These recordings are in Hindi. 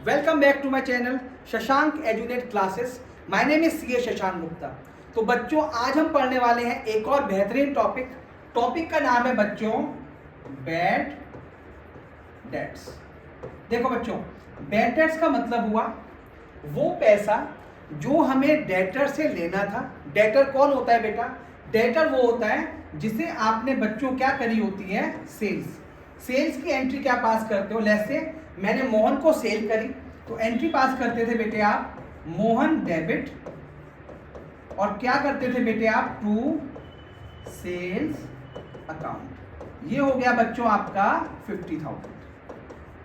Welcome back to my channel Shashank एजुनेट classes. My name is C Shashank Gupta. तो बच्चों, आज हम पढ़ने वाले हैं एक और बेहतरीन टॉपिक का नाम है बच्चों बैड डेट्स। देखो बच्चों, बैड डेट्स का मतलब हुआ वो पैसा जो हमें डेटर से लेना था। डेटर कौन होता है बेटा? डेटर वो होता है जिसे आपने बच्चों क्या करी होती है, सेल्स की एंट्री क्या पास करते हो। लेट्स से मैंने मोहन को सेल करी तो एंट्री पास करते थे बेटे आप मोहन डेबिट, और क्या करते थे बेटे आप टू सेल्स अकाउंट। ये हो गया बच्चों आपका 50,000।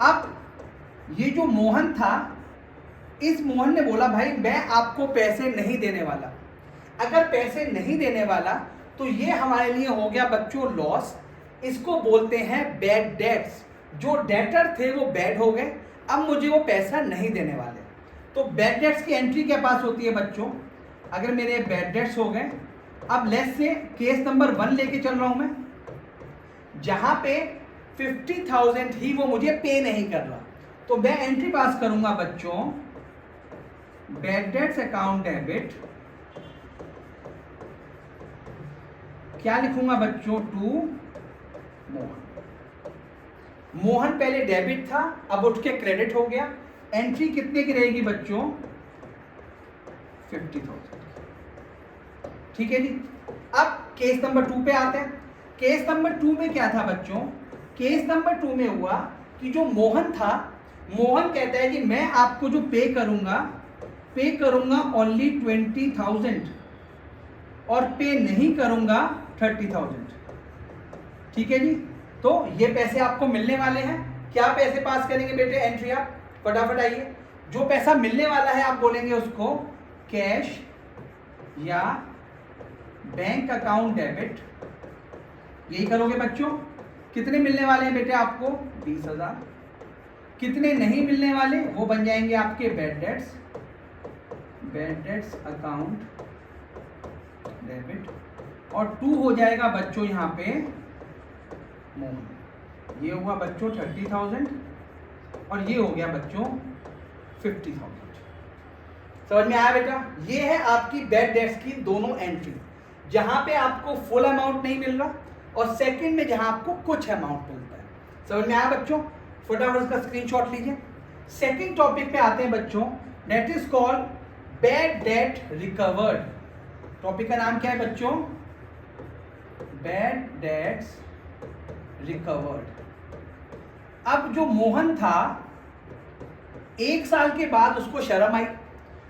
अब ये जो मोहन था, इस मोहन ने बोला भाई मैं आपको पैसे नहीं देने वाला। अगर पैसे नहीं देने वाला तो ये हमारे लिए हो गया बच्चों लॉस। इसको बोलते हैं बैड डेट्स। जो डेटर थे वो बैड हो गए, अब मुझे वो पैसा नहीं देने वाले। तो बैड डेट्स की एंट्री क्या पास होती है बच्चों? अगर मेरे बैड डेट्स हो गए, अब लेट्स से केस नंबर 1 लेके चल रहा हूं मैं, जहां पे 50,000 ही वो मुझे पे नहीं कर रहा, तो मैं एंट्री पास करूंगा बच्चों बैड डेट्स अकाउंट डेबिट। क्या लिखूंगा बच्चों? टू मोहन। मोहन पहले डेबिट था, अब उठ के क्रेडिट हो गया। एंट्री कितने की रहेगी बच्चों? 50,000। ठीक है जी। अब केस नंबर 2 पे आते हैं। केस नंबर 2 में क्या था बच्चों? केस नंबर 2 में हुआ कि जो मोहन था, मोहन कहता है कि मैं आपको जो पे करूंगा ओनली 20,000 और पे नहीं करूंगा 30,000। ठीक है जी। तो ये पैसे आपको मिलने वाले हैं। क्या पैसे पास करेंगे बेटे? एंट्री आप फटाफट आइए। जो पैसा मिलने वाला है आप बोलेंगे उसको कैश या बैंक अकाउंट डेबिट। यही करोगे बच्चों। कितने मिलने वाले हैं बेटे आपको? 20,000। कितने नहीं मिलने वाले वो बन जाएंगे आपके बैड डेट्स अकाउंट डेबिट, और 2 हो जाएगा बच्चों यहाँ पे मोहन। ये हुआ बच्चों 30,000 और ये हो गया बच्चों 50,000। समझ में आया बेटा? ये है आपकी बैड डेट्स की दोनों एंट्री, जहां पे आपको फुल अमाउंट नहीं मिल रहा और सेकंड में जहां आपको कुछ अमाउंट मिलता है। समझ में आया बच्चों? फटाफट उसका स्क्रीनशॉट लीजिए। सेकंड टॉपिक पे आते हैं बच्चों, that is called bad debt recovered. Topic का नाम क्या है बच्चों? Bad debts recovered. अब जो मोहन था, 1 साल के बाद उसको शर्म आई।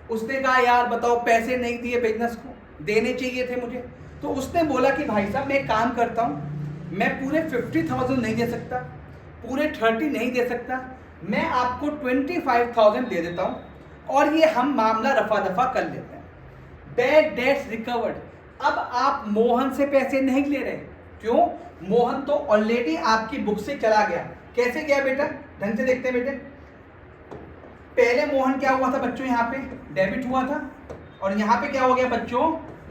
उसने कहा यार बताओ, पैसे नहीं दिए बिजनेस को, देने चाहिए थे मुझे। तो उसने बोला कि भाई साहब मैं काम करता हूं, मैं पूरे 50,000 नहीं दे सकता, पूरे 30 नहीं दे सकता, मैं आपको 25,000 दे देता हूं और ये हम मामला रफा दफा कर लेते हैं। Bad debts recovered. अब आप मोहन से पैसे नहीं ले रहे। क्यों? मोहन तो ऑलरेडी आपकी बुक से चला गया। कैसे गया बेटा? ढंग से देखते हैं बेटे। पहले मोहन क्या हुआ था बच्चों? यहाँ पे डेबिट हुआ था और यहाँ पे क्या हो गया बच्चों?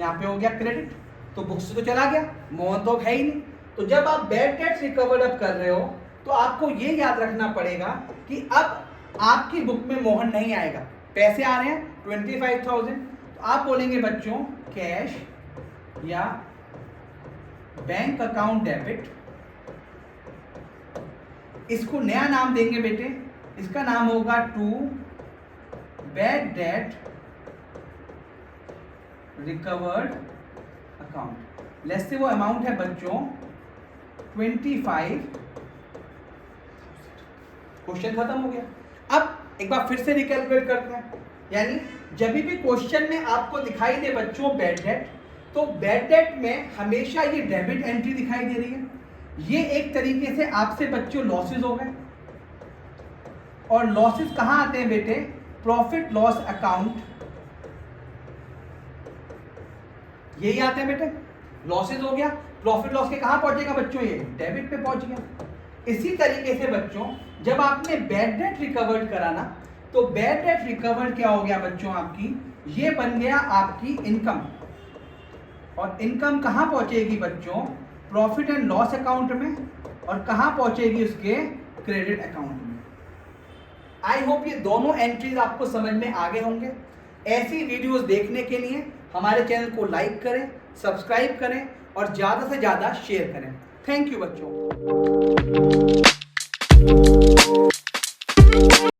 यहाँ पे हो गया क्रेडिट। तो बुक से तो चला गया, मोहन तो है ही नहीं। तो जब आप बैड डेट्स रिकवर्ड अप कर रहे हो तो आपको ये याद रखना पड़ेगा कि अब आपकी बुक में मोहन नहीं आएगा। पैसे आ रहे हैं 25,000, तो आप बोलेंगे बच्चों कैश या बैंक अकाउंट डेबिट। इसको नया नाम देंगे बेटे, इसका नाम होगा two bad debt recovered account. Let's say वो अमाउंट है बच्चों 25। क्वेश्चन खत्म हो गया। अब एक बार फिर से रिकैलकुलेट करते हैं। यानी जब भी क्वेश्चन में आपको दिखाई दे बच्चों बैड डेट, तो बैड डेट में हमेशा ये डेबिट एंट्री दिखाई दे रही है। ये एक तरीके से आपसे बच्चों लॉसेस हो गए, और लॉसेस कहां आते हैं बेटे? प्रॉफिट लॉस अकाउंट, यही आते हैं बेटे। लॉसेस हो गया, प्रॉफिट लॉस के कहां पहुंचेगा बच्चों? ये डेबिट पे पहुंच गया। इसी तरीके से बच्चों जब आपने बैड डेट रिकवर्ड कराना, तो बैड डेट रिकवर्ड क्या हो गया बच्चों? आपकी ये बन गया आपकी इनकम, और इनकम कहां पहुंचेगी बच्चों? प्रॉफिट एंड लॉस अकाउंट में, और कहां पहुंचेगी उसके? क्रेडिट अकाउंट में। आई होप ये दोनों एंट्रीज आपको समझ में आ गए होंगे। ऐसी वीडियोस देखने के लिए हमारे चैनल को लाइक करें, सब्सक्राइब करें और ज़्यादा से ज़्यादा शेयर करें। थैंक यू बच्चों।